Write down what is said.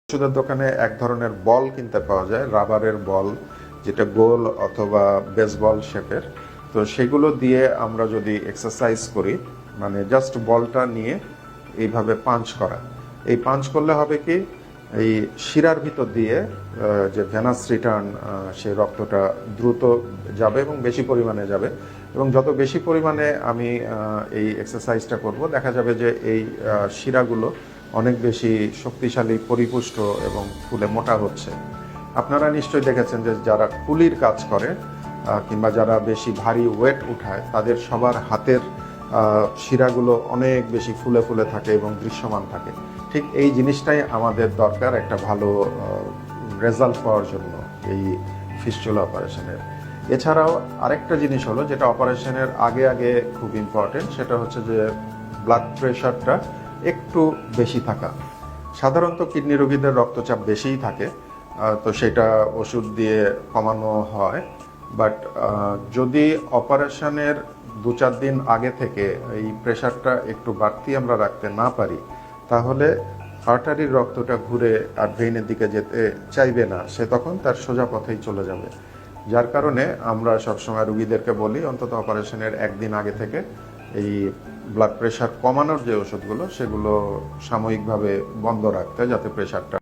ওষুধের দোকানে এক ধরনের বল কিনতে পাওয়া যায়, রাবারের বল, যেটা গোল অথবা বেসবল শেপের। তো সেগুলো দিয়ে আমরা যদি এক্সারসাইজ করি, মানে জাস্ট বলটা নিয়ে এইভাবে পাঞ্চ করা, এই পাঞ্চ করলে হবে কি, এই শিরার ভিতর দিয়ে যে ভেনাস রিটার্ন, সেই রক্তটা দ্রুত যাবে এবং বেশি পরিমাণে যাবে। এবং যত বেশি পরিমাণে আমি এই এক্সারসাইজটা করব, দেখা যাবে যে এই শিরাগুলো অনেক বেশি শক্তিশালী, পরিপুষ্ট এবং ফুলে মোটা হচ্ছে। আপনারা নিশ্চয়ই দেখেছেন যে যারা কুলির কাজ করে কিংবা যারা বেশি ভারী ওয়েট উঠায়, তাদের সবার হাতের শিরাগুলো অনেক বেশি ফুলে ফুলে থাকে এবং দৃশ্যমান থাকে। ঠিক এই জিনিসটাই আমাদের দরকার একটা ভালো রেজাল্ট পাওয়ার জন্য এই ফিস্টুলা অপারেশনের। এছাড়াও আরেকটা জিনিস হলো, যেটা অপারেশনের আগে আগে খুব ইম্পর্টেন্ট, সেটা হচ্ছে যে ব্লাড প্রেশারটা একটু বেশি থাকা। সাধারণত কিডনি রোগীদের রক্তচাপ বেশিই থাকে, তো সেটা ওষুধ দিয়ে কমানো হয়। বাট যদি অপারেশনের 2-4 দিন আগে থেকে এই প্রেশারটা একটু বাড়তি আমরা রাখতে না পারি, তাহলে আর্টারির রক্তটা ঘুরে আর ভেইনের দিকে যেতে চাইবে না, সে তখন তার সোজা পথেই চলে যাবে। যার কারণে আমরা সবসময় রুগীদেরকে বলি অন্তত অপারেশনের একদিন আগে থেকে এই ব্লাড প্রেশার কমানোর যে ওষুধগুলো, সেগুলো সাময়িকভাবে বন্ধ রাখতে, যাতে প্রেশারটা